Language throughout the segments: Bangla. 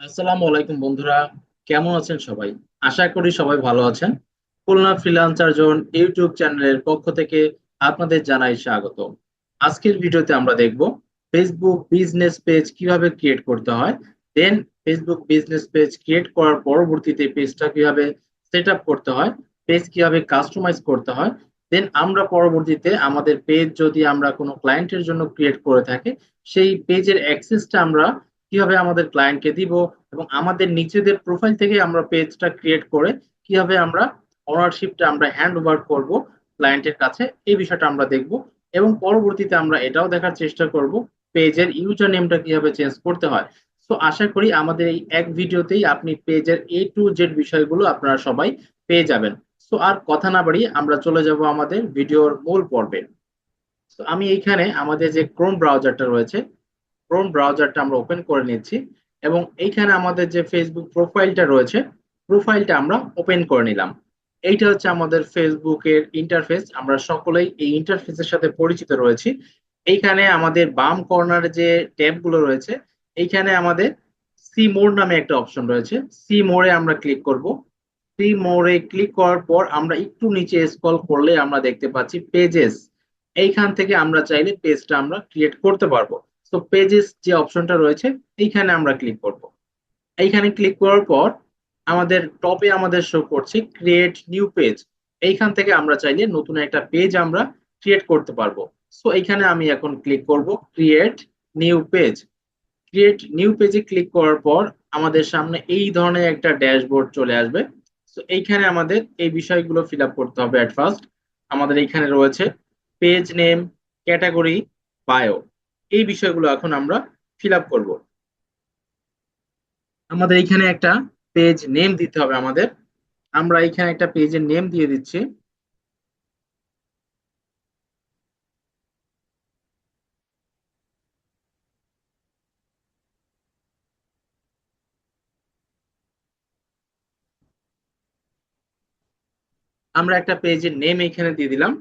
আসসালামু আলাইকুম বন্ধুরা, কেমন আছেন সবাই? আশা করি সবাই ভালো আছেন। খুলনা ফ্রিল্যান্সার জোন ইউটিউব চ্যানেলের পক্ষ থেকে আপনাদের জানাই স্বাগত। আজকের ভিডিওতে আমরা দেখব ফেসবুক বিজনেস পেজ কিভাবে ক্রিয়েট করতে হয়। দেন ফেসবুক বিজনেস পেজ ক্রিয়েট করার পরবর্তীতে পেজটা কিভাবে সেট আপ করতে হয়, পেজ কিভাবে কাস্টমাইজ করতে হয়। দেন আমরা পরবর্তীতে আমাদের পেজ যদি আমরা কোনো ক্লায়েন্টের জন্য ক্রিয়েট করে থাকি, সেই পেজের অ্যাক্সেসটা আমরা কিভাবে আমাদের ক্লায়েন্টকে দিব, এবং আমাদের নিজেদের প্রোফাইল থেকে আমরা পেজটা ক্রিয়েট করে কিভাবে আমরা ওনারশিপটা আমরা হ্যান্ড ওভার করব ক্লায়েন্টের কাছে, এই বিষয়টা আমরা দেখব। এবং পরবর্তীতে আমরা এটাও দেখার চেষ্টা করব পেজের ইউজার নেমটা কিভাবে চেঞ্জ করতে হয়। তো আশা করি আমাদের এই এক ভিডিওতেই আপনি পেজের A to Z বিষয়গুলো আপনারা সবাই পেয়ে যাবেন। তো আর কথা না বাড়িয়ে আমরা চলে যাব আমাদের ভিডিওর মূল পর্বে। তো আমি এইখানে আমাদের যে ক্রোম ব্রাউজারটা রয়েছে, ক্রোম ব্রাউজারটা আমরা ওপেন করে নিচ্ছি, এবং এইখানে আমাদের যে ফেসবুক প্রোফাইলটা রয়েছে, প্রোফাইলটা আমরা ওপেন করে নিলাম। এইটা হচ্ছে আমাদের ফেসবুকের ইন্টারফেস। আমরা সকলেই এই ইন্টারফেসের সাথে পরিচিত রয়েছি। এইখানে আমাদের বাম কর্নারে যে ট্যাব গুলো রয়েছে, এইখানে আমাদের সি মোর নামে একটা অপশন রয়েছে। সি মোরে আমরা ক্লিক করব। সি মোরে ক্লিক করার পর আমরা একটু নিচে স্ক্রল করলে আমরা দেখতে পাচ্ছি পেজেস। এইখান থেকে আমরা চাইলে পেজটা আমরা ক্রিয়েট করতে পারবো। তো পেজেস যে অপশনটা রয়েছে, এইখানে আমরা ক্লিক করব। এইখানে ক্লিক করার পর আমাদের টপে আমাদের শো করছে ক্রিয়েট নিউ পেজ। এইখান থেকে আমরা চাইলে নতুন একটা পেজ আমরা ক্রিয়েট করতে পারবো। সো এইখানে আমি এখন ক্লিক করব create new page. Create new পেজে ক্লিক করার পর আমাদের সামনে এই ধরনের একটা ড্যাশবোর্ড চলে আসবে। তো এইখানে আমাদের এই বিষয়গুলো ফিল আপ করতে হবে। এট ফার্স্ট আমাদের এইখানে রয়েছে পেজ নেম, ক্যাটাগরি, বায়ো। এই বিষয়গুলো এখন আমরা ফিল আপ করবো। আমাদের এখানে একটা পেজ নেম দিতে হবে আমাদের। আমরা এখানে একটা পেজের নেম দিয়ে দিচ্ছি। আমরা একটা পেজের নেম এখানে দিয়ে দিলাম।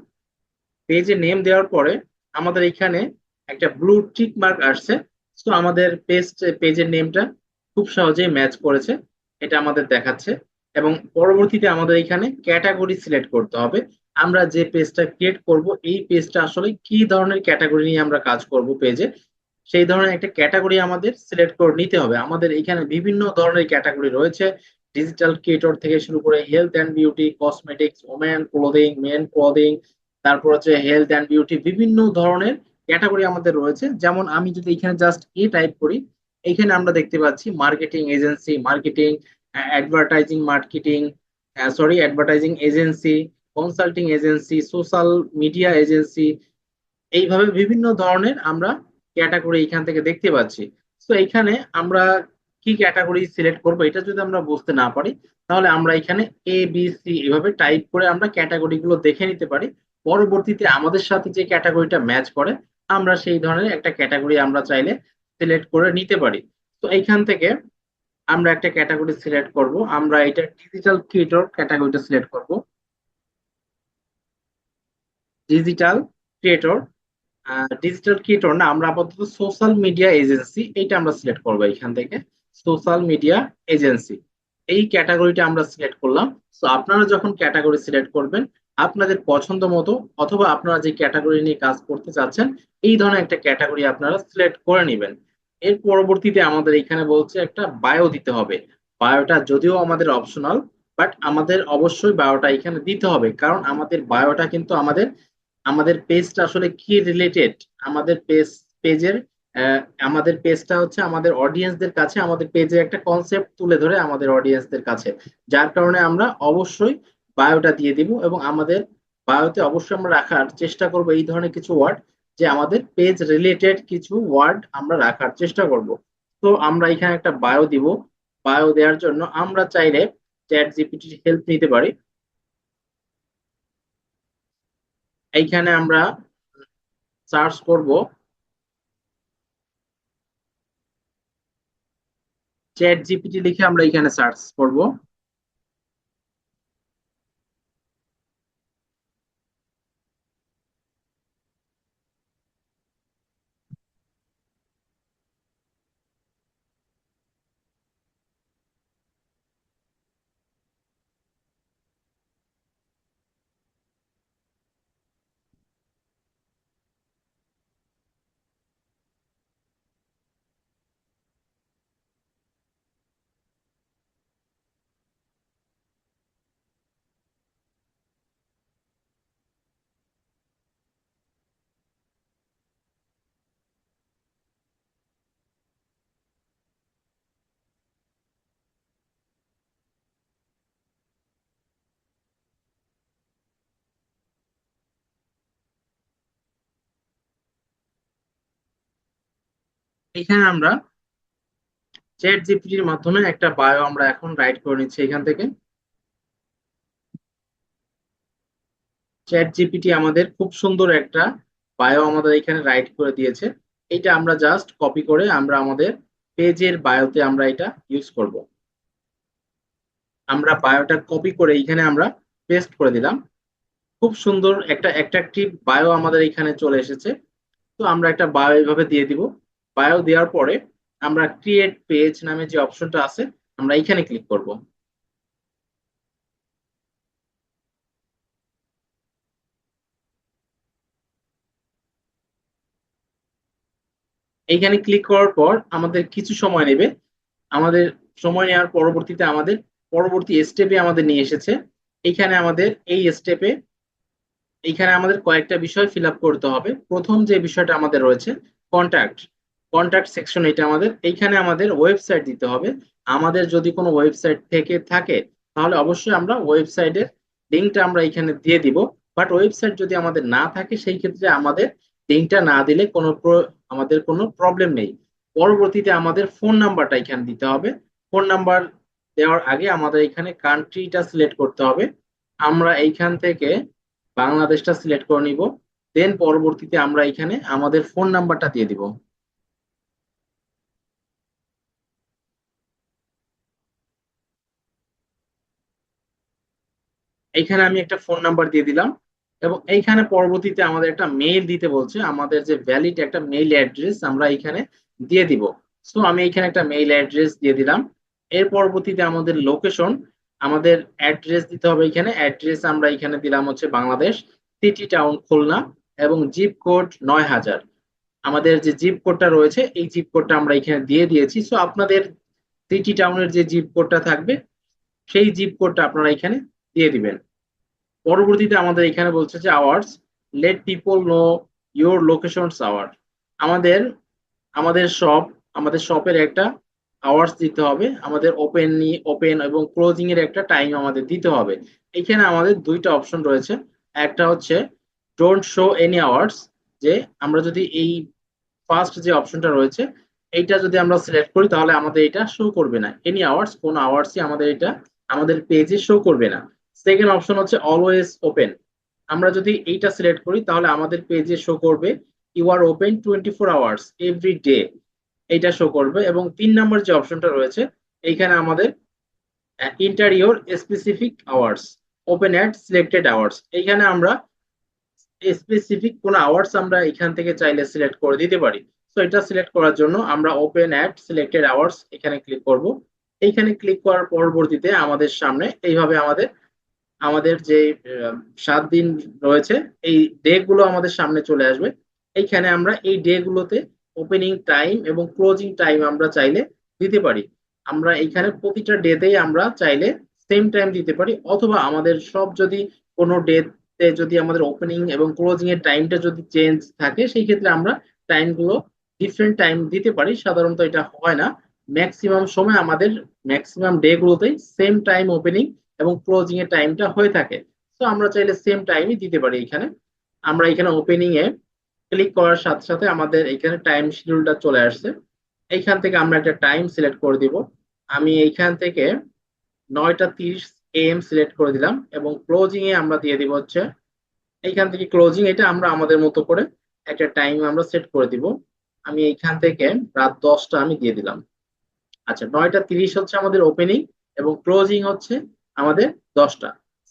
পেজে নেম দেওয়ার পরে আমাদের এখানে একটা ব্লু টিক মার্ক আসছে। তো আমাদের পেজের নেমটা খুব সহজেই ম্যাচ করেছে, এটা আমাদের দেখাচ্ছে। এবং পরবর্তীতে আমাদের এখানে ক্যাটাগরি সিলেক্ট করতে হবে। আমরা যে পেজটা ক্রিয়েট করব, এই পেজটা আসলে কি ধরনের ক্যাটাগরি নিয়ে আমরা কাজ করব পেজে, সেই ধরনের একটা ক্যাটাগরি আমাদের সিলেক্ট করে নিতে হবে। আমাদের এখানে বিভিন্ন ধরনের ক্যাটাগরি রয়েছে, ডিজিটাল ক্রিয়েটর থেকে শুরু করে health and beauty, cosmetics, women clothing, men clothing, তারপর হচ্ছে হেলথ অ্যান্ড বিউটি, বিভিন্ন ধরনের ক্যাটাগরি আমাদের রয়েছে। যেমন আমি যদি এখানে জাস্ট টাইপ করি, এখানে আমরা দেখতে পাচ্ছি marketing agency, marketing, advertising marketing, advertising agency, consulting agency, social media agency, এইভাবে বিভিন্ন ধরনের আমরা ক্যাটাগরি এখান থেকে দেখতে পাচ্ছি। তো এখানে আমরা কি ক্যাটাগরি সিলেক্ট করব, এটা যদি আমরা বুঝতে না পারি, তাহলে আমরা এখানে ABC এভাবে টাইপ করে আমরা ক্যাটাগরি গুলো দেখে নিতে পারি। পরবর্তীতে আমাদের সাথে যে ক্যাটাগরিটা ম্যাচ করে, আমরা সেই ধরনের একটা ক্যাটাগরি আমরা চাইলে সিলেক্ট করে নিতে পারি। তো এইখান থেকে আমরা একটা ক্যাটাগরি সিলেক্ট করব। আমরা এটা ডিজিটাল ক্রিয়েটর ক্যাটাগরিটা সিলেক্ট করব। ডিজিটাল ক্রিয়েটর, ডিজিটাল ক্রিয়েটর না, আমরা আপাতত সোশ্যাল মিডিয়া এজেন্সি এইটা আমরা সিলেক্ট করবো এখান থেকে। সোশ্যাল মিডিয়া এজেন্সি, এই ক্যাটাগরিটা আমরা সিলেক্ট করলাম। তো আপনারা যখন ক্যাটাগরি সিলেক্ট করবেন, আপনাদের পছন্দ মতো অথবা আপনারা যে ক্যাটাগরি নিয়ে কাজ করতে চাচ্ছেন, এই ধরনের একটা ক্যাটাগরি আপনারা সিলেক্ট করে নেবেন। এর পরবর্তীতে আমাদের এখানে বলছে একটা বায়ো দিতে হবে। বায়োটা যদিও আমাদের অপশনাল, বাট আমাদের অবশ্যই বায়োটা এখানে দিতে হবে, কারণ আমাদের বায়োটা কিন্তু আমাদের আমাদের পেজটা আসলে কি রিলেটেড, আমাদের পেজের আমাদের পেজটা হচ্ছে আমাদের অডিয়েন্সদের কাছে, আমাদের পেজের একটা কনসেপ্ট তুলে ধরে আমাদের অডিয়েন্সদের কাছে। যার কারণে আমরা অবশ্যই বায়োটা দিয়ে দিব, এবং আমাদের বায়োতে অবশ্যই আমরা রাখার চেষ্টা করব এই ধরনের কিছু ওয়ার্ড, যে আমাদের পেজ রিলেটেড কিছু ওয়ার্ড আমরা রাখার চেষ্টা করব। তো আমরা এখানে একটা বায়ো দিব। বায়ো দেওয়ার জন্য আমরা চাইলে চ্যাট জিপিটির হেল্প নিতে পারি। এইখানে আমরা সার্চ করব চ্যাট জিপিটি লিখে, আমরা এখানে সার্চ করব। এখানে আমরা চ্যাট জিপিটির মাধ্যমে একটা বায়ো আমরা এখন রাইট করে নিচ্ছি এখান থেকে। চ্যাট জিপিটি আমাদের খুব সুন্দর একটা বায়ো আমাদের এখানে রাইট করে দিয়েছে। এটা আমরা জাস্ট কপি করে আমরা আমাদের পেজের বায়োতে আমরা এটা ইউজ করব। আমরা বায়োটা কপি করে এখানে আমরা পেস্ট করে দিলাম। খুব সুন্দর একটা অ্যাট্রাকটিভ বায়ো আমাদের এখানে চলে এসেছে। তো আমরা একটা বায়ো এইভাবে দিয়ে দিব। বায়ো দেওয়ার পরে আমরা ক্রিয়েট পেজ নামে যে অপশনটা আছে আমরা এখানে ক্লিক করব। এইখানে ক্লিক করার পর আমাদের কিছু সময় নেবে। আমাদের সময় নেওয়ার পরবর্তীতে আমাদের পরবর্তী স্টেপে আমাদের নিয়ে এসেছে। এইখানে আমাদের এই স্টেপে এইখানে আমাদের কয়েকটা বিষয় ফিল আপ করতে হবে। প্রথম যে বিষয়টা আমাদের রয়েছে কন্ট্যাক্ট, কন্ট্যাক্ট সেকশন, এটা আমাদের এইখানে আমাদের ওয়েবসাইট দিতে হবে। আমাদের যদি কোনো ওয়েবসাইট থেকে থাকে তাহলে অবশ্যই আমরা ওয়েবসাইটের লিঙ্কটা আমরা এখানে দিয়ে দিব। বাট ওয়েবসাইট যদি আমাদের না থাকে সেই ক্ষেত্রে আমাদের লিঙ্কটা না দিলে আমাদের কোনো প্রবলেম নেই। পরবর্তীতে আমাদের ফোন নাম্বারটা এখানে দিতে হবে। ফোন নাম্বার দেওয়ার আগে আমাদের এখানে কান্ট্রিটা সিলেক্ট করতে হবে। আমরা এইখান থেকে বাংলাদেশটা সিলেক্ট করে নিব। দেন পরবর্তীতে আমরা এখানে আমাদের ফোন নাম্বারটা দিয়ে দিব। এইখানে আমি একটা ফোন নাম্বার দিয়ে দিলাম এবং এইখানে পরবর্তীতে আমাদের একটা মেইল দিতে বলছে। আমাদের যে ভ্যালিড একটা মেইল অ্যাড্রেস আমরা এখানে দিয়ে দিব। সো আমি এখানে একটা মেইল অ্যাড্রেস দিয়ে দিলাম। এর পরবর্তীতে আমাদের লোকেশন, আমাদের অ্যাড্রেস দিতে হবে। এখানে অ্যাড্রেস আমরা এখানে দিলাম হচ্ছে বাংলাদেশ, সিটি টাউন খুলনা এবং জিপ কোড 9000। আমাদের যে জিপ কোডটা রয়েছে এই জিপ কোডটা আমরা এখানে দিয়ে দিয়েছি। সো আপনাদের সিটি টাউনের যে জিপ কোডটা থাকবে সেই জিপ কোডটা আপনারা এখানে দিয়ে দিবেন। পরবর্তীতে আমাদের এখানে বলছে যে hours, let people know your locations hour. আমাদের আমাদের শপ আমাদের শপের একটা আওয়ার্স দিতে হবে। আমাদের ওপেন এবং ক্লোজিং এর একটা টাইম আমাদের দিতে হবে। এখানে আমাদের দুইটা অপশন রয়েছে। একটা হচ্ছে ডোন্ট শো এনি আওয়ার্স, যে আমরা যদি এই ফার্স্ট যে অপশনটা রয়েছে এইটা যদি আমরা সিলেক্ট করি তাহলে আমাদের এটা শো করবে না। এনি আওয়ার্স, কোন আওয়ার্সই আমাদের এটা আমাদের পেজে শো করবে না। সেকেন্ড অপশন হচ্ছে অলওয়েজ ওপেন। আমরা যদি এইটা সিলেক্ট করি তাহলে আমাদের পেজে শো করবে you are open 24 hours every day, এইটা শো করবে। এবং 3 নম্বর যে অপশনটা রয়েছে এইখানে আমাদের interior specific hours, open at selected hours, এইখানে আমরা স্পেসিফিক কোন আওয়ার্স আমরা এখান থেকে চাইলে সিলেক্ট করে দিতে পারি। তো এটা সিলেক্ট করার জন্য আমরা ওপেন অ্যাট সিলেক্টেড আওয়ার্স এখানে ক্লিক করব। এইখানে ক্লিক করার পরবর্তীতে আমাদের সামনে এইভাবে আমাদের আমাদের যে 7 দিন রয়েছে এই ডে গুলো আমাদের সামনে চলে আসবে। এইখানে আমরা এই ডে গুলোতে ওপেনিং টাইম এবং ক্লোজিং টাইম আমরা চাইলে দিতে পারি। আমরা এইখানে প্রতিটা ডেতেই আমরা চাইলে সেম টাইম দিতে পারি, অথবা আমাদের সব যদি কোনো ডেতে যদি আমাদের ওপেনিং এবং ক্লোজিং এর টাইমটা যদি চেঞ্জ থাকে সেই ক্ষেত্রে আমরা টাইমগুলো ডিফারেন্ট টাইম দিতে পারি। সাধারণত এটা হয় না। ম্যাক্সিমাম সময় আমাদের ম্যাক্সিমাম ডে গুলোতেই সেম টাইম ওপেনিং এবং ক্লোজিং এর টাইমটা হয়ে থাকে। তো আমরা চাইলে সেম টাইমই দিতে পারি। এখানে আমরা এখানে ওপেনিং এ ক্লিক করার সাথে সাথে আমাদের এখানে টাইম শিডিউলটা চলে আসছে। এইখান থেকে আমরা একটা টাইম সিলেক্ট করে দিব। আমি এইখান থেকে 9:30 AM সিলেক্ট করে দিলাম এবং ক্লোজিং এ আমরা দিয়ে দিব হচ্ছে এইখান থেকে ক্লোজিং, এটা আমরা আমাদের মতো করে একটা টাইম আমরা সেট করে দিব। আমি এইখান থেকে রাত 10টা আমি দিয়ে দিলাম। আচ্ছা, 9:30 হচ্ছে আমাদের ওপেনিং এবং ক্লোজিং হচ্ছে আমাদের 10টা।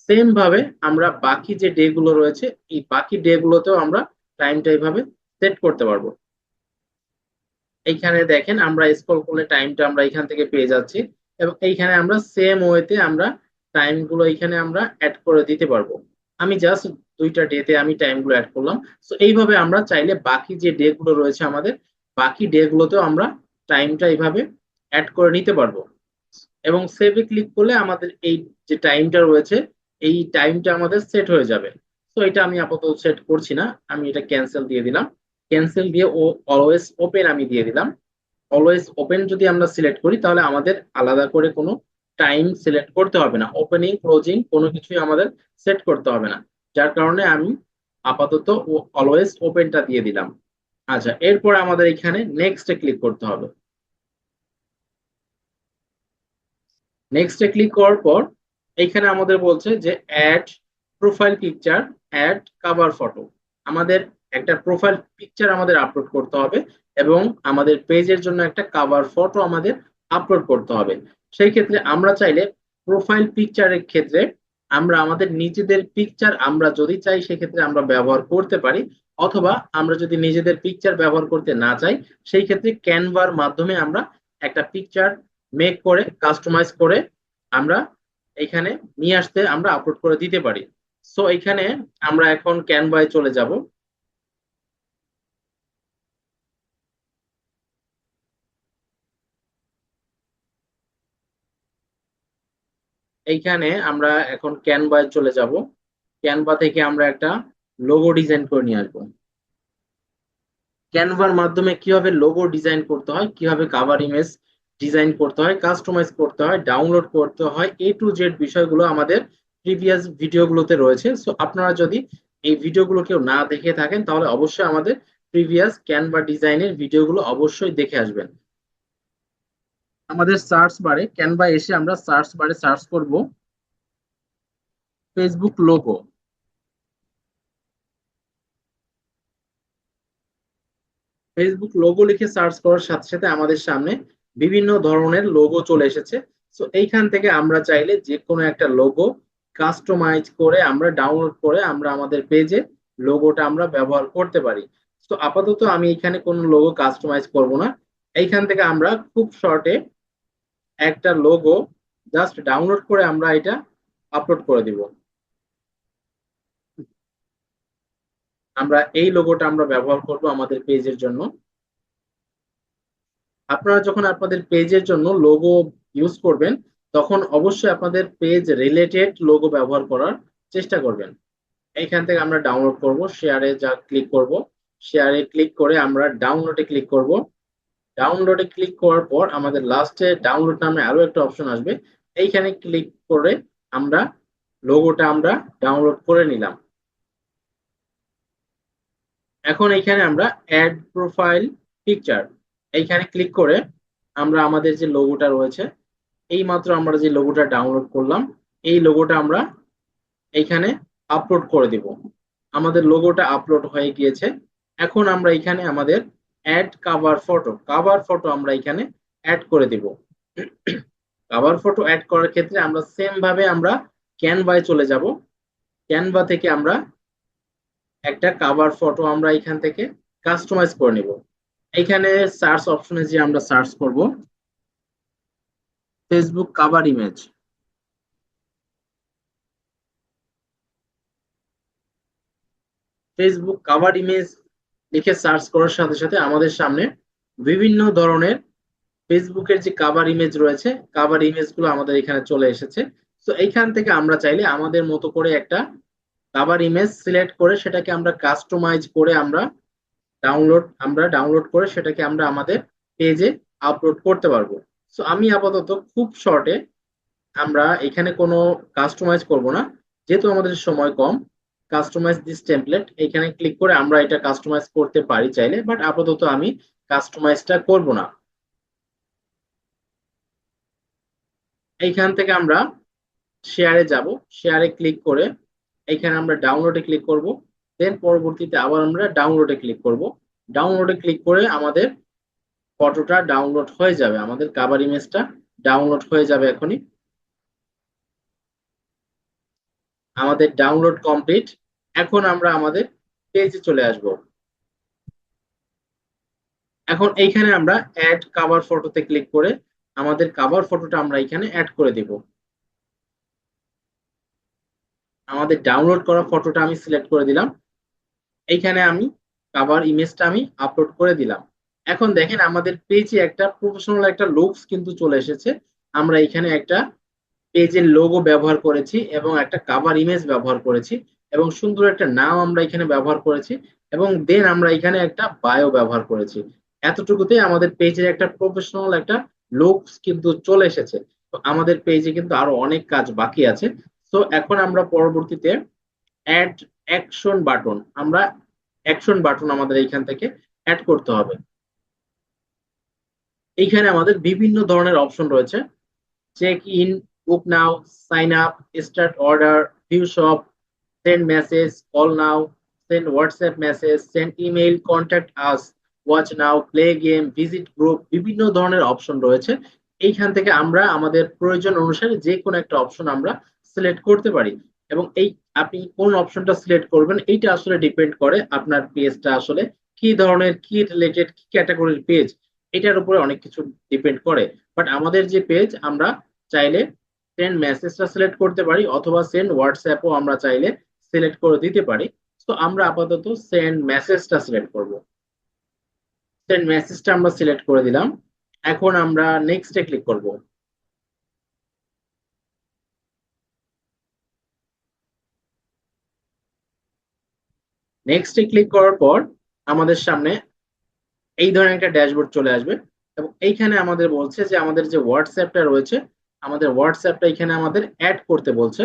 সেম ভাবে আমরা বাকি যে ডে গুলো রয়েছে এই বাকি ডে গুলোতেও আমরা টাইমটা এইভাবে সেট করতে পারবো। এইখানে দেখেন আমরা স্ক্রল করলে টাইমটা আমরা এখান থেকে পেয়ে যাচ্ছি এবং এইখানে আমরা সেম ওয়েতে আমরা টাইম গুলো এখানে আমরা অ্যাড করে দিতে পারবো। আমি জাস্ট দুইটা ডেতে আমি টাইম গুলো অ্যাড করলাম। তো এইভাবে আমরা চাইলে বাকি যে ডে গুলো রয়েছে আমাদের বাকি ডে গুলোতেও আমরা টাইমটা এইভাবে অ্যাড করে নিতে পারবো। এবং সেভে ক্লিক করলে আমাদের এই যে টাইমটা রয়েছে এই টাইমটা আমাদের সেট হয়ে যাবে। তো এটা আমি আপাতত সেট করছি না, আমি এটা ক্যান্সেল দিয়ে দিলাম। ক্যান্সেল দিয়ে ও অলওয়েজ ওপেন আমি দিয়ে দিলাম। অলওয়েজ ওপেন যদি আমরা সিলেক্ট করি তাহলে আমাদের আলাদা করে কোনো টাইম সিলেক্ট করতে হবে না, ওপেনিং ক্লোজিং কোনো কিছুই আমাদের সেট করতে হবে না। যার কারণে আমি আপাতত অলওয়েজ ওপেনটা দিয়ে দিলাম। আচ্ছা, এরপর আমাদের এখানে নেক্সটে ক্লিক করতে হবে। নেক্সটে ক্লিক করার পর এইখানে আমাদের বলছে যে add profile picture, add cover photo. আমাদের একটা প্রোফাইল পিকচার আমাদের আপলোড করতে হবে এবং আমাদের পেজের জন্য একটা কভার ফটো আমাদের আপলোড করতে হবে। সেই ক্ষেত্রে আমরা চাইলে প্রোফাইল পিকচারের ক্ষেত্রে আমরা আমাদের নিজেদের পিকচার আমরা যদি চাই সেক্ষেত্রে আমরা ব্যবহার করতে পারি, অথবা আমরা যদি নিজেদের পিকচার ব্যবহার করতে না চাই সেই ক্ষেত্রে ক্যানভার মাধ্যমে আমরা একটা পিকচার মেক করে কাস্টমাইজ করে আমরা এখানে নিয়ে আসতে আমরা আপলোড করে দিতে পারি। সো এখানে আমরা এখন ক্যানভায় চলে যাব। এইখানে আমরা এখন ক্যানভায় চলে যাব। ক্যানভা থেকে আমরা একটা লোগো ডিজাইন করে নিয়ে আসবো। ক্যানভার মাধ্যমে কিভাবে লোগো ডিজাইন করতে হয়, কিভাবে কাভার ইমেজ ডিজাইন করতে হয়, কাস্টমাইজ করতে হয়, ডাউনলোড করতে হয়, A to Z বিষয়গুলো আমাদের প্রিভিয়াস ভিডিওগুলোতে রয়েছে। সো আপনারা যদি এই ভিডিওগুলো কেউ না দেখে থাকেন তাহলে অবশ্যই আমাদের প্রিভিয়াস ক্যানভা ডিজাইনের ভিডিওগুলো অবশ্যই দেখে আসবেন। আমাদের সার্চ বারে ক্যানভা এসে আমরা সার্চ বারে সার্চ করব ফেসবুক লোগো। ফেসবুক লোগো লিখে সার্চ করার সাথে সাথে আমাদের সামনে বিভিন্ন ধরনের লোগো চলে এসেছে। সো এইখান থেকে আমরা চাইলে যে কোনো একটা লোগো কাস্টমাইজ করে আমরা ডাউনলোড করে আমরা আমাদের পেজে লোগোটা আমরা ব্যবহার করতে পারি। তো আপাতত আমি এখানে কোনো লোগো কাস্টমাইজ করব না। এইখান থেকে আমরা খুব শর্টে একটা লোগো জাস্ট ডাউনলোড করে আমরা এটা আপলোড করে দিব। আমরা এই লোগোটা আমরা ব্যবহার করব আমাদের পেজের জন্য। আপনারা যখন আপনাদের পেজের জন্য লোগো ইউজ করবেন তখন অবশ্যই আপনাদের পেজ রিলেটেড লোগো ব্যবহার করার চেষ্টা করবেন। এইখান থেকে আমরা ডাউনলোড করব, শেয়ারে যা ক্লিক করব, শেয়ারে ক্লিক করে আমরা ডাউনলোডে ক্লিক করব। ডাউনলোডে ক্লিক করার পর আমাদের লাস্টে ডাউনলোড নামে আরো একটা অপশন আসবে। এইখানে ক্লিক করে আমরা লোগোটা আমরা ডাউনলোড করে নিলাম। এখন এইখানে আমরা অ্যাড প্রোফাইল পিকচার এইখানে ক্লিক করে আমরা আমাদের যে লোগোটা রয়েছে, এই মাত্র আমরা যে লোগোটা ডাউনলোড করলাম এই লোগোটা আমরা এইখানে আপলোড করে দিব। আমাদের লোগোটা আপলোড হয়ে গিয়েছে। এখন আমরা এখানে আমাদের অ্যাড কাভার ফটো আমরা এখানে অ্যাড করে দিব। কাভার ফটো অ্যাড করার ক্ষেত্রে আমরা সেম ভাবে আমরা ক্যানভায় চলে যাব। ক্যানভা থেকে আমরা একটা কাভার ফটো আমরা এখান থেকে কাস্টমাইজ করে নিব। এখানে সার্চ অপশনে যে আমরা সার্চ করব Facebook cover image. Facebook cover image লিখে সার্চ করার সাথে সাথে আমাদের সামনে বিভিন্ন ধরনের ফেসবুকের যে কাভার ইমেজ রয়েছে কাভার ইমেজ গুলো আমাদের এখানে চলে এসেছে। তো এইখান থেকে আমরা চাইলে আমাদের মতো করে একটা কাভার ইমেজ সিলেক্ট করে সেটাকে আমরা কাস্টমাইজ করে আমরা ডাউনলোড করে সেটাকে আমরা আমাদের পেজে আপলোড করতে পারবো। সো আমি আপাতত খুব শর্টে আমরা এখানে কোনো কাস্টমাইজ করব না, যেহেতু আমাদের সময় কম। কাস্টমাইজ দিস টেমপ্লেট এখানে ক্লিক করে আমরা এটা কাস্টমাইজ করতে পারি চাইলে, বাট আপাতত আমি কাস্টমাইজটা করব না। এইখান থেকে আমরা শেয়ারে যাব। শেয়ারে ক্লিক করে এখানে আমরা ডাউনলোডে ক্লিক করব। দেন পরবর্তীতে আবার আমরা ডাউনলোডে ক্লিক করব। ডাউনলোডে ক্লিক করে আমাদের ফটোটা ডাউনলোড হয়ে যাবে, আমাদের কাভার ইমেজটা ডাউনলোড হয়ে যাবে এখনই। আমাদের ডাউনলোড কমপ্লিট। এখন আমরা আমাদের পেজে চলে আসব। এখন এইখানে আমরা অ্যাড কাভার ফটোতে ক্লিক করে আমাদের কাভার ফটোটা আমরা এখানে অ্যাড করে দেব। আমাদের ডাউনলোড করা ফটোটা আমি সিলেক্ট করে দিলাম। এইখানে আমি কাভার ইমেজটা আমি আপলোড করে দিলাম। এখন দেখেন আমাদের পেজে একটা প্রফেশনাল একটা লুকস কিন্তু চলে এসেছে। আমরা এখানে একটা পেজের লোগো ব্যবহার করেছি এবং একটা কাভার ইমেজ ব্যবহার করেছি এবং সুন্দর একটা নাম আমরা এখানে ব্যবহার করেছি এবং দেন আমরা এখানে একটা বায়ো ব্যবহার করেছি। এতটুকুতে আমাদের পেজের একটা প্রফেশনাল একটা লুকস কিন্তু চলে এসেছে। তো আমাদের পেজে কিন্তু আরো অনেক কাজ বাকি আছে। তো এখন আমরা পরবর্তীতে অ্যাড অ্যাকশন বাটন আমাদের এইখান থেকে অ্যাড করতে হবে। এইখানে আমাদের বিভিন্ন ধরনের অপশন রয়েছে: check in, book now, sign up, start order, view shop, send message, call now, send WhatsApp message, send email, contact us, watch now, play game, visit group. বিভিন্ন ধরনের অপশন রয়েছে। এইখান থেকে আমরা আমাদের প্রয়োজন অনুসারে যে কোনো একটা অপশন আমরা সিলেক্ট করতে পারি। এবং এই আপনি কোন অপশনটা সিলেক্ট করবেন এইটা আসলে ডিপেন্ড করে আপনার পেজটা আসলে কি ধরনের, কি রিলেটেড, কি ক্যাটাগরির পেজ, এটার উপরে অনেক কিছু ডিপেন্ড করে। বাট আমাদের যে পেজ, আমরা চাইলে সেন্ড মেসেজটা সিলেক্ট করতে পারি, অথবা সেন্ড হোয়াটসঅ্যাপও আমরা চাইলে সিলেক্ট করে দিতে পারি। তো আমরা আপাতত সেন্ড মেসেজটা সিলেক্ট করব। সেন্ড মেসেজটা আমরা সিলেক্ট করে দিলাম। এখন আমরা নেক্সটে ক্লিক করব। নেক্সটে ক্লিক করার পর আমাদের সামনে এই ধরনের একটা ড্যাশবোর্ড চলে আসবে। এবং এইখানে আমাদের বলছে যে আমাদের যে হোয়াটসঅ্যাপটা রয়েছে, আমাদের হোয়াটসঅ্যাপটা এখানে আমাদের অ্যাড করতে বলছে।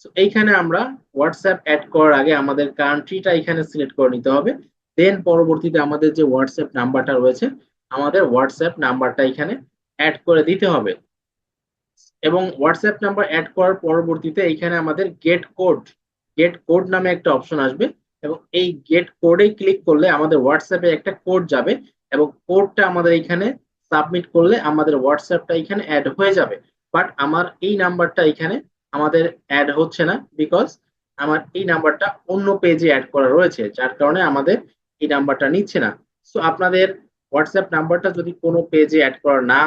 তো এইখানে আমরা হোয়াটসঅ্যাপ অ্যাড করার আগে আমাদের কান্ট্রিটা এখানে সিলেক্ট করে নিতে হবে। দেন পরবর্তীতে আমাদের যে হোয়াটসঅ্যাপ নাম্বারটা রয়েছে, আমাদের হোয়াটসঅ্যাপ নাম্বারটা এখানে অ্যাড করে দিতে হবে। এবং হোয়াটসঅ্যাপ নাম্বার অ্যাড করার পরবর্তীতে এইখানে আমাদের গেট কোড নামে একটা অপশন আসবে। এবং এই গেট কোডে ক্লিক করলে আমাদের হোয়াটসঅ্যাপে একটা কোড যাবে। এবং কোডটা আমাদের এখানে সাবমিট করলে আমাদের হোয়াটসঅ্যাপটা এখানে অ্যাড হয়ে যাবে। বাট আমার এই নাম্বারটা এখানে আমাদের অ্যাড হচ্ছে না, বিকজ আমার এই নাম্বারটা অন্য পেজে অ্যাড করা রয়েছে, যার কারণে আমাদের এই নাম্বারটা নিচ্ছে না। সো আপনাদের হোয়াটসঅ্যাপ নাম্বারটা যদি কোনো পেজে অ্যাড করা না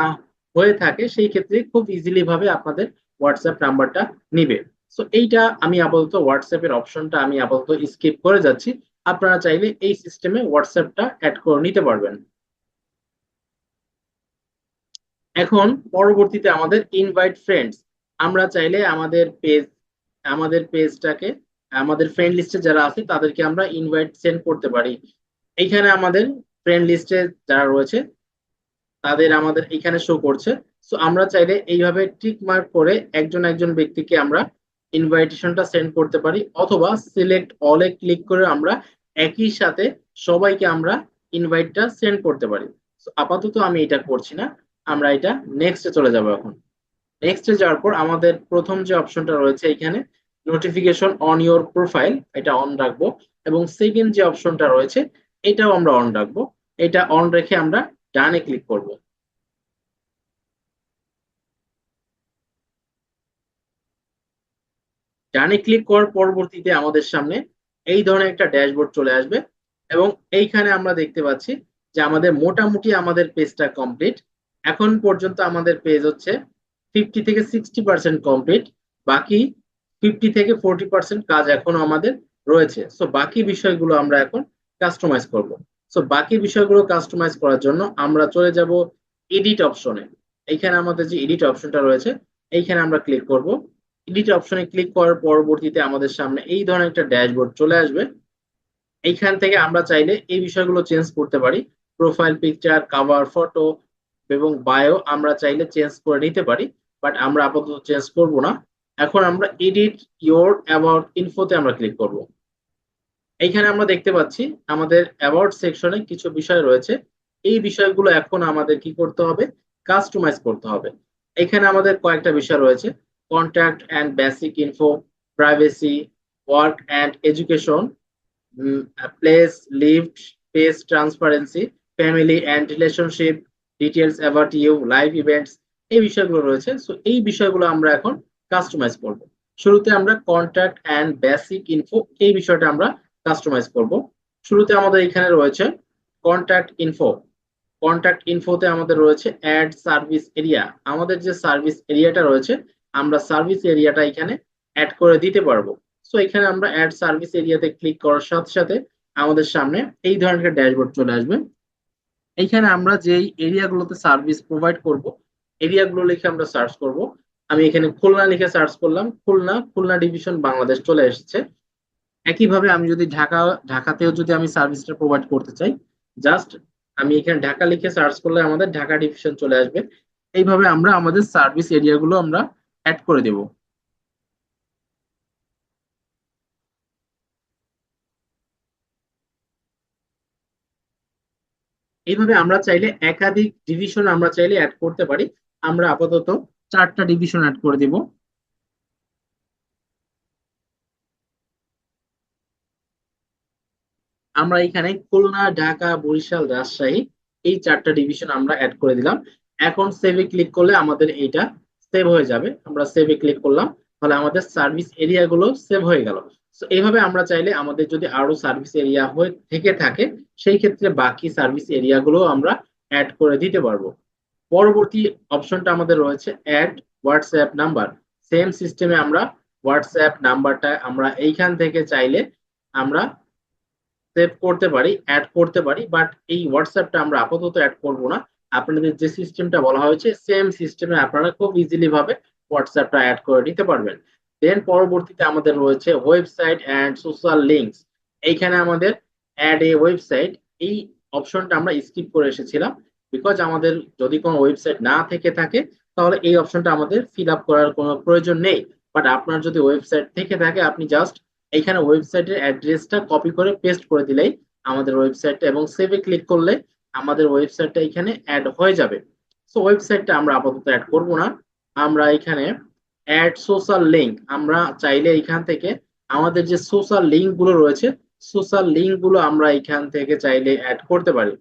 হয়ে থাকে, সেই ক্ষেত্রে খুব ইজিলি ভাবে আপনাদের হোয়াটসঅ্যাপ নাম্বারটা নিবে। সো এইটা আমি আপাতত হোয়াটসঅ্যাপের অপশনটা আমি আপাতত স্কিপ করে যাচ্ছি। আপনারা চাইলে এই সিস্টেমে হোয়াটসঅ্যাপটা অ্যাড করে নিতে পারবেন। এখন পরবর্তীতে আমাদের ইনভাইট ফ্রেন্ডস, আমরা চাইলে আমাদের পেজটাকে আমাদের ফ্রেন্ড লিস্টে যারা আছে তাদেরকে আমরা ইনভাইট সেন্ড করতে পারি। এইখানে আমাদের ফ্রেন্ড লিস্টে যারা রয়েছে তাদের আমাদের এখানে শো করছে। সো আমরা চাইলে এইভাবে টিক মার্ক করে একজন একজন ব্যক্তিকে আমরা ইনভাইটেশনটা সেন্ড করতে পারি, অথবা সিলেক্ট অলে ক্লিক করে আমরা একই সাথে সবাইকে আমরা ইনভাইটটা সেন্ড করতে পারি। So, আপাতত আমি এটা করছি না, আমরা এটা নেক্সটে চলে যাব। এখন নেক্সটে যাওয়ার পর আমাদের প্রথম যে অপশনটা রয়েছে এখানে নোটিফিকেশন অন ইওর প্রোফাইল, এটা অন রাখবো। এবং সেকেন্ড যে অপশনটা রয়েছে এটাও আমরা অন রাখবো। এটা অন রেখে আমরা ডানে ক্লিক করব। ডানে ক্লিক করার পরবর্তীতে আমাদের সামনে এই ধরনের একটা ড্যাশবোর্ড চলে আসবে। এবং এইখানে আমরা দেখতে পাচ্ছি যে আমাদের মোটামুটি আমাদের পেজটা কমপ্লিট। এখন পর্যন্ত আমাদের পেজ হচ্ছে 50 থেকে 60% কমপ্লিট। বাকি 50 থেকে 40% কাজ এখনো আমাদের রয়েছে। সো বাকি বিষয়গুলো আমরা এখন কাস্টমাইজ করব। সো বাকি বিষয়গুলো কাস্টমাইজ করার জন্য আমরা চলে যাব এডিট অপশনে। এইখানে আমাদের যে এডিট অপশনটা রয়েছে এইখানে আমরা ক্লিক করব। এডিট অপশনে ক্লিক করার পরবর্তীতে আমাদের সামনে এই ধরনের একটা ড্যাশবোর্ড চলে আসবে। এইখান থেকে আমরা চাইলে এই বিষয়গুলো চেঞ্জ করতে পারি। প্রোফাইল পিকচার, কভার ফটো এবং বায়ো আমরা চাইলে চেঞ্জ করে নিতে পারি। বাট আমরা আপাতত চেঞ্জ করব না। এখন আমরা এডিট ইওর অ্যাবাউট ইনফোতে আমরা ক্লিক করব। এইখানে আমরা দেখতে পাচ্ছি আমাদের অ্যাবাউট সেকশনে কিছু বিষয় রয়েছে। এই বিষয়গুলো এখন আমাদের কি করতে হবে? কাস্টমাইজ করতে হবে। এখানে আমাদের কয়েকটা বিষয় রয়েছে: contact and basic info, privacy, work and education, place, lived, page transparency, family and relationship, details about you, live events. এই বিষয়গুলো রয়েছে। সো এই বিষয়গুলো আমরা এখন কাস্টমাইজ করব। শুরুতে আমরা কন্ট্যাক্ট অ্যান্ড বেসিক ইনফো এই বিষয়টা আমরা কাস্টমাইজ করব। শুরুতে আমাদের এখানে রয়েছে কন্ট্যাক্ট ইনফো। কন্ট্যাক্ট ইনফোতে আমাদের রয়েছে অ্যাড সার্ভিস এরিয়া। আমাদের যে সার্ভিস এরিয়াটা রয়েছে আমরা সার্ভিস এরিয়াটা এখানে অ্যাড করে দিতে পারবো। সো এখানে আমরা অ্যাড সার্ভিস এরিয়াতে ক্লিক করার সাথে সাথে আমাদের সামনে এই ধরনের একটা ড্যাশবোর্ড চলে আসবে। এইখানে আমরা যেই এরিয়াগুলোতে সার্ভিস প্রোভাইড করব এরিয়াগুলো লিখে আমরা সার্চ করব। আমি এখানে খুলনা লিখে সার্চ করলাম, খুলনা, খুলনা ডিভিশন বাংলাদেশ চলে এসেছে। একইভাবে আমি যদি ঢাকাতেও যদি আমি সার্ভিসটা প্রোভাইড করতে চাই, জাস্ট আমি এখানে ঢাকা লিখে সার্চ করলে আমাদের ঢাকা ডিভিশন চলে আসবে। এইভাবে আমরা আমাদের সার্ভিস এরিয়াগুলো আমরা অ্যাড করে দেব। এইভাবে আমরা চাইলে একাধিক ডিভিশন আমরা চাইলে অ্যাড করতে পারি। আমরা আপাতত 4টা ডিভিশন অ্যাড করে দিব। আমরা এখানে খুলনা, ঢাকা, বরিশাল, রাজশাহী এই 4টা ডিভিশন আমরা অ্যাড করে দিলাম। এখন সেভে ক্লিক করলে আমাদের এইটা সেভ হয়ে যাবে। আমরা সেভে ক্লিক করলাম, তাহলে আমাদের সার্ভিস এরিয়া গুলো সেভ হয়ে গেল। তো এইভাবে আমরা চাইলে আমাদের যদি আরো সার্ভিস এরিয়া হয়ে থেকে থাকে, সেই ক্ষেত্রে বাকি সার্ভিস এরিয়া গুলো আমরা অ্যাড করে দিতে পারবো। পরবর্তী অপশনটা আমাদের রয়েছে অ্যাড হোয়াটসঅ্যাপ নাম্বার। সেম সিস্টেমে আমরা হোয়াটসঅ্যাপ নাম্বারটা আমরা এইখান থেকে চাইলে আমরা সেভ করতে পারি, অ্যাড করতে পারি, বাট এই হোয়াটসঅ্যাপটা আমরা আপাতত অ্যাড করব না। আপনাদের যে সিস্টেমটা বলা হয়েছে সেম সিস্টেমে আপনারা খুব ইজিলি ভাবে হোয়াটসঅ্যাপটা অ্যাড করে নিতে পারবেন। দেন পরবর্তীতে আমাদের রয়েছে ওয়েবসাইট অ্যান্ড সোশ্যাল লিঙ্কস। এইখানে আমাদের অ্যাড এ ওয়েবসাইট, এই অপশনটা আমরা স্কিপ করে এসেছিলাম, বিকজ আমাদের যদি কোনো ওয়েবসাইট না থেকে থাকে তাহলে এই অপশনটা আমাদের ফিল আপ করার কোনো প্রয়োজন নেই। বাট আপনার যদি ওয়েবসাইট থেকে থাকে, আপনি জাস্ট এইখানে ওয়েবসাইটের অ্যাড্রেসটা কপি করে পেস্ট করে দিলেই আমাদের ওয়েবসাইটটা, এবং সেভে ক্লিক করলে আমাদের ওয়েবসাইটটা এখানে অ্যাড হয়ে যাবে। সো ওয়েবসাইটটা আমরা আপাতত অ্যাড করব না। আমরা এখানে অ্যাড সোশ্যাল লিঙ্ক, আমরা চাইলে এখান থেকে আমাদের যে সোশ্যাল লিঙ্ক গুলো রয়েছে, সোশ্যাল লিঙ্ক গুলো আমরা এখান থেকে চাইলে অ্যাড করতে পারি।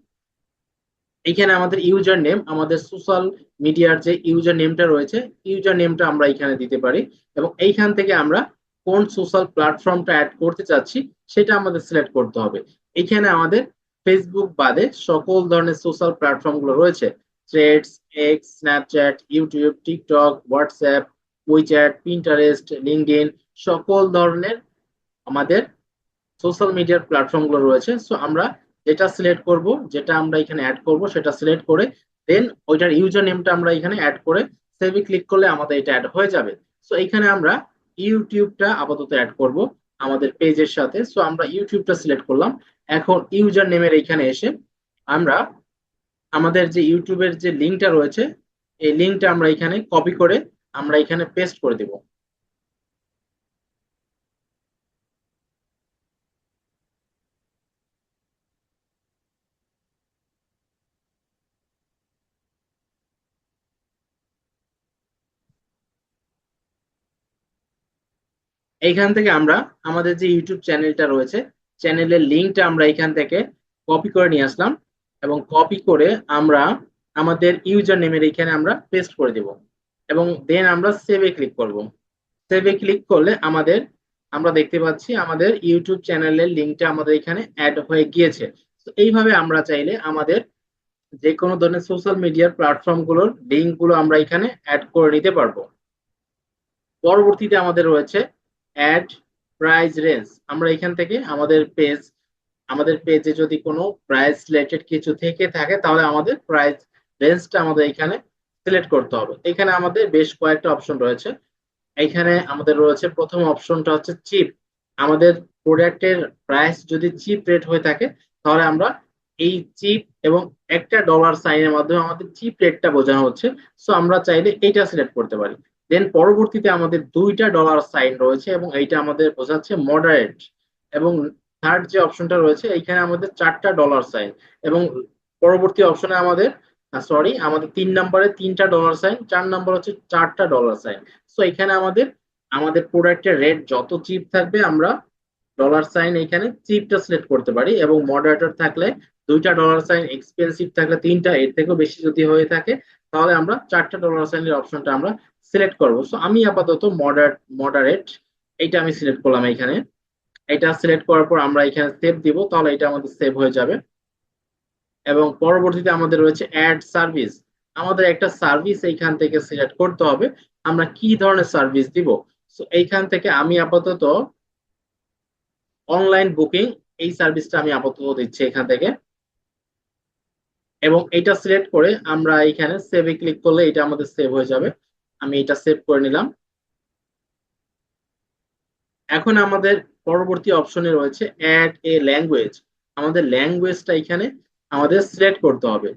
এখানে আমাদের ইউজার নেম, আমাদের সোশ্যাল মিডিয়ার যে ইউজার নেমটা রয়েছে, ইউজার নেমটা আমরা এখানে দিতে পারি, এবং এইখান থেকে আমরা কোন সোশ্যাল প্ল্যাটফর্মটা অ্যাড করতে চাচ্ছি সেটা আমাদের সিলেক্ট করতে হবে। এখানে আমাদের ফেসবুক বাদে সকল ধরনের সোশ্যাল প্ল্যাটফর্ম গুলো রয়েছে, threads, x, Snapchat, YouTube, TikTok, WhatsApp, WeChat, Pinterest, LinkedIn, সকল ধরনের আমাদের সোশ্যাল মিডিয়ার প্ল্যাটফর্ম গুলো রয়েছে। সো আমরা যেটা সিলেক্ট করব, যেটা আমরা এখানে অ্যাড করব সেটা সিলেক্ট করে দেন ওইটার ইউজার নেমটা আমরা এখানে অ্যাড করে সেভে ক্লিক করলে আমাদের এটা অ্যাড হয়ে যাবে। সো এখানে আমরা ইউটিউবটা আপাতত অ্যাড করব আমাদের পেজের সাথে। সো আমরা ইউটিউবটা সিলেক্ট করলাম। এখন ইউজার নেমের এখানে এসে আমরা আমাদের যে ইউটিউবের যে লিঙ্কটা রয়েছে, এই লিঙ্কটা আমরা এখানে কপি করে আমরা এখানে পেস্ট করে দিব। এইখান থেকে আমরা আমাদের যে ইউটিউব চ্যানেলটা রয়েছে, চ্যানেলের লিঙ্কটা আমরা এখান থেকে কপি করে নিয়ে আসলাম, এবং কপি করে আমরা আমাদের ইউজার নেমের এখানে আমরা পেস্ট করে দিব, এবং দেন আমরা সেভে ক্লিক করব। সেভে ক্লিক করলে আমাদের, আমরা দেখতে পাচ্ছি আমাদের ইউটিউব চ্যানেলের লিঙ্কটা আমাদের এখানে অ্যাড হয়ে গিয়েছে। তো এইভাবে আমরা চাইলে আমাদের যে কোনো ধরনের সোশ্যাল মিডিয়ার প্ল্যাটফর্ম গুলোর লিঙ্ক গুলো আমরা এখানে অ্যাড করে নিতে পারবো। পরবর্তীতে আমাদের রয়েছে অ্যাড প্রাইস রেঞ্জ। আমরা এখান থেকে আমাদের পেজে যদি কোনো প্রাইস রিলেটেড কিছু থেকে থাকে তাহলে আমাদের প্রাইস রেঞ্জটা আমাদের এখানে সিলেক্ট করতে হবে। এখানে আমাদের বেশ কয়েকটা অপশন রয়েছে। এখানে আমাদের রয়েছে প্রথম অপশনটা হচ্ছে চিপ। আমাদের প্রোডাক্টের প্রাইস যদি চিপ রেট হয়ে থাকে তাহলে আমরা এই চিপ এবং একটা ডলার সাইনের মাধ্যমে আমাদের চিপ রেটটা বোঝানো হচ্ছে। সো আমরা চাইলে এইটা সিলেক্ট করতে পারি। দেন পরবর্তীতে আমাদের দুইটা ডলার সাইন রয়েছে এবং এইটা আমাদের বোঝাচ্ছে মডারেট। এবং থার্ড যে অপশনটা রয়েছে এইখানে আমাদের 4টা ডলার সাইন, এবং পরবর্তী অপশনে আমাদের সরি আমাদের 3 নম্বরে 3টা ডলার সাইন, 4 নম্বর হচ্ছে 4টা ডলার সাইন। সো এখানে আমাদের আমাদের প্রোডাক্টের রেট যত চিপ থাকবে আমরা ডলার সাইন এখানে চিপটা সিলেক্ট করতে পারি, এবং মডারেটর থাকলে দুইটা ডলার সাইন, এক্সপেন্সিভ থাকলে তিনটা, এর থেকেও বেশি যদি হয়ে থাকে তাহলে আমরা 4টা ডলার সাইনের অপশনটা আমরা সিলেক্ট করব। সো আমি আপাতত মডারেট এইটা আমি সিলেক্ট করলাম এখানে। এটা সিলেক্ট করার পর আমরা এখানে সেভ দিব, তাহলে এটা আমাদের সেভ হয়ে যাবে। এবং পরবর্তীতে আমাদের রয়েছে অ্যাড সার্ভিস। আমাদের একটা সার্ভিস এইখান থেকে সিলেক্ট করতে হবে, আমরা কি ধরনের সার্ভিস দিব। সো এইখান থেকে আমি আপাতত অনলাইন বুকিং, এই সার্ভিসটা আমি আপাতত দিচ্ছি এখান থেকে, এবং এটা সিলেক্ট করে আমরা এখানে সেভে ক্লিক করলে এটা আমাদের সেভ হয়ে যাবে। আমি এটা সেভ করে নিলাম। এখন আমাদের পরবর্তী অপশনে রয়েছে অ্যাড এ ল্যাঙ্গুয়েজ। আমাদের ল্যাঙ্গুয়েজটা এখানে আমাদের সিলেক্ট করতে হবে।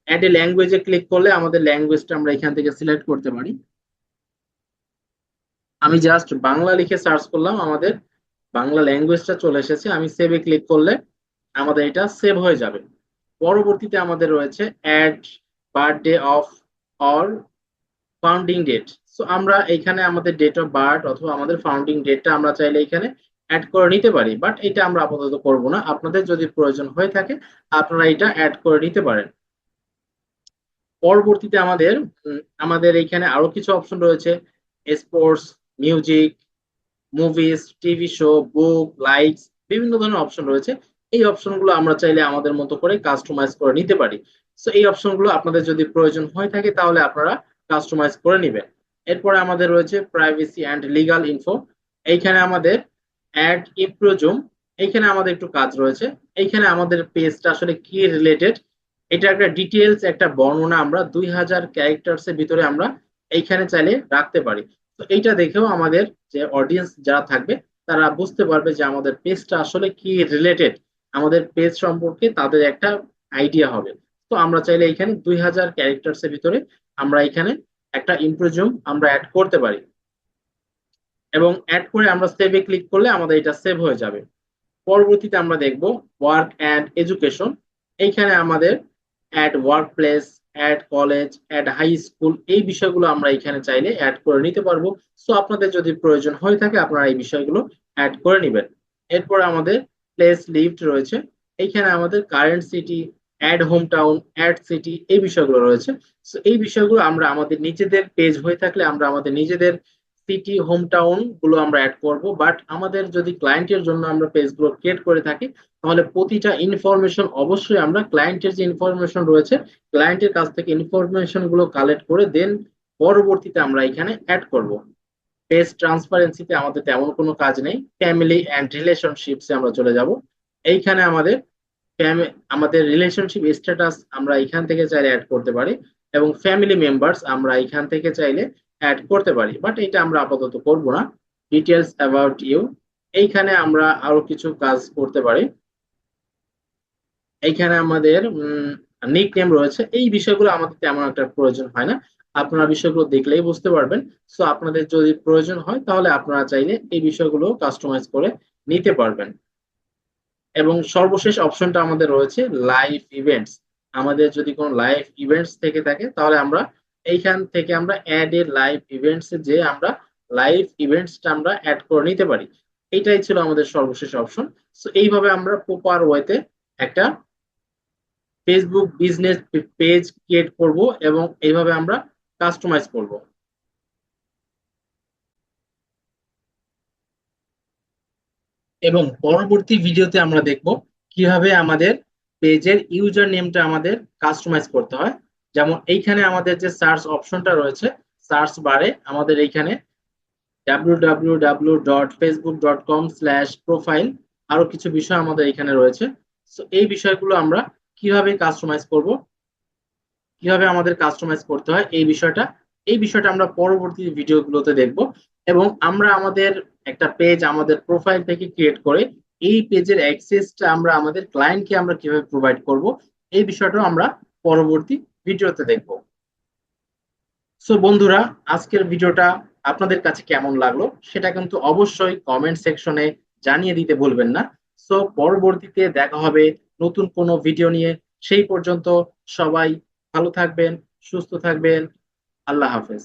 অ্যাড এ ল্যাঙ্গুয়েজে ক্লিক করলে আমাদের ল্যাঙ্গুয়েজটা আমরা এখান থেকে সিলেক্ট করতে পারি। আমি জাস্ট বাংলা লিখে সার্চ করলাম, আমাদের বাংলা ল্যাঙ্গুয়েজটা চলে এসেছে। আমি সেভে ক্লিক করলে আমাদের এটা সেভ হয়ে যাবে। পরবর্তীতে আমাদের রয়েছে add birthday of or founding date. So আমরা এখানে আমাদের ডেট অফ বার্থ অথবা আমাদের ফাউন্ডিং ডেটটা আমরা চাইলে এখানে অ্যাড করে নিতে পারি, বাট এটা আমরা আপাতত করব না। আপনাদের যদি প্রয়োজন হয়ে থাকে আপনারা এটা অ্যাড করে নিতে পারেন। পরবর্তীতে আমাদের এখানে আরো কিছু অপশন রয়েছে: sports, music, movies, TV show, book, likes, বিভিন্ন ধরনের অপশন রয়েছে। এই অপশনগুলো আমরা চাইলে আমাদের মতো করে কাস্টমাইজ করে নিতে পারি। সো এই অপশনগুলো আপনাদের যদি প্রয়োজন হয়ে থাকে তাহলে আপনারা কাস্টমাইজ করে নেবেন। এরপরে আমাদের রয়েছে প্রাইভেসি অ্যান্ড লিগাল ইনফো। এইখানে আমাদের অ্যাড ইমপ্রোজুম, এইখানে আমাদের একটু কাজ রয়েছে। এইখানে আমাদের পেজটা আসলে কি রিলেটেড, এটা একটা ডিটেলস, একটা বর্ণনা আমরা 2000 ক্যারেক্টার্স এর ভিতরে আমরা এইখানে চাইলে রাখতে পারি। তো এইটা দেখেও আমাদের যে অডিয়েন্স যারা থাকবে তারা বুঝতে পারবে যে আমাদের পেজটা আসলে কি রিলেটেড, আমাদের পেজ সম্পর্কে তাদের একটা আইডিয়া হবে। তো আমরা চাইলে এখানে 2000 ক্যারেক্টার্স এর ভিতরে আমরা এখানে একটা ইমপ্রোজুম আমরা অ্যাড করতে পারি, এবং অ্যাড করে আমরা সেভে ক্লিক করলে আমাদের এটা সেভ হয়ে যাবে। পরবর্তীতে আমরা দেখব ওয়ার্ক অ্যান্ড এডুকেশন। এইখানে আমাদের add work place, add college, add high school, এই বিষয়গুলো আমরা এখানে চাইলে অ্যাড করে নিতে পারবো। সো আপনাদের যদি প্রয়োজন হয়ে থাকে আপনারা এই বিষয়গুলো অ্যাড করে নেবেন। এরপর আমাদের প্লেস লিভড রয়েছে। এইখানে আমাদের current city, add home town, add city, এই বিষয়গুলো রয়েছে। সো এই বিষয়গুলো আমরা আমাদের নিজেদের পেজ হয়ে থাকলে আমরা আমাদের নিজেদের সিটি, হোম টাউন গুলো আমরা অ্যাড করব। বাট আমাদের যদি ক্লায়েন্টের জন্য আমরা পেজগুলো ক্রিয়েট করে থাকি তাহলে প্রতিটা ইনফরমেশন অবশ্যই আমরা ক্লায়েন্টের যে ইনফরমেশন রয়েছে ক্লায়েন্টের কাছ থেকে ইনফরমেশন গুলো কালেক্ট করে দেন পরবর্তীতে আমরা এখানে অ্যাড করব। পেজ ট্রান্সপারেন্সিতে আমাদের তেমন কোনো কাজ নেই। ফ্যামিলি অ্যান্ড রিলেশনশিপসে আমরা চলে যাব। এইখানে আমাদের রিলেশনশিপ স্ট্যাটাস আমরা এখান থেকে চাইলে অ্যাড করতে পারি, এবং ফ্যামিলি মেম্বার্স আমরা এখান থেকে চাইলে অ্যাড করতে পারি, বাট এটা আমরা আপাতত করব না। ডিটেলস অ্যাবাউট ইউ, এইখানে আমরা আরো কিছু কাজ করতে পারি। এইখানে আমাদের নিক নেম রয়েছে। এই বিষয়গুলো আমাদের তেমন একটা প্রয়োজন হয় না, আপনারা বিষয়গুলো দেখলেই বুঝতে পারবেন। সো আপনাদের যদি প্রয়োজন হয় তাহলে আপনারা চাইলে এই বিষয়গুলো কাস্টমাইজ করে নিতে পারবেন। এবং সর্বশেষ অপশনটা আমাদের রয়েছে লাইভ ইভেন্টস। আমাদের যদি কোনো লাইভ ইভেন্টস থেকে থাকে তাহলে আমরা এইখান থেকে আমরা অ্যাড এ লাইভ ইভেন্টস, যে আমরা লাইভ ইভেন্টসটা আমরা অ্যাড করে নিতে পারি। এইটাই ছিল আমাদের সর্বশেষ অপশন। সো এইভাবে আমরা প্রপার ওয়েতে একটা ফেসবুক বিজনেস পেজ ক্রিয়েট করব এবং এইভাবে আমরা কাস্টমাইজ করব। এবং পরবর্তী ভিডিওতে আমরা দেখব কিভাবে আমাদের পেজের ইউজার নেমটা আমাদের কাস্টমাইজ করতে হয়। যেমন এইখানে আমাদের যে সার্চ অপশনটা রয়েছে, সার্চ বারে আমাদের এইখানে www.facebook.com/profile আরো কিছু বিষয় আমাদের এখানে রয়েছে। সো এই বিষয়গুলো আমরা কিভাবে কাস্টমাইজ করব, কিভাবে আমাদের কাস্টমাইজ করতে হয়, এই বিষয়টা আমরা পরবর্তী ভিডিওগুলোতে দেখব। এবং আমরা আমাদের একটা পেজ আমাদের প্রোফাইল থেকে ক্রিয়েট করে এই পেজের অ্যাক্সেসটা আমরা আমাদের ক্লায়েন্টকে আমরা কিভাবে প্রোভাইড করব, এই বিষয়টাও আমরা পরবর্তী ভিডিওতে দেখব। সো বন্ধুরা, আজকের ভিডিওটা আপনাদের কাছে কেমন লাগলো সেটা কিন্তু অবশ্যই কমেন্ট সেকশনে জানিয়ে দিতে ভুলবেন না। সো পরবর্তীতে দেখা হবে নতুন কোনো ভিডিও নিয়ে। সেই পর্যন্ত সবাই ভালো থাকবেন, সুস্থ থাকবেন। আল্লাহ হাফেজ।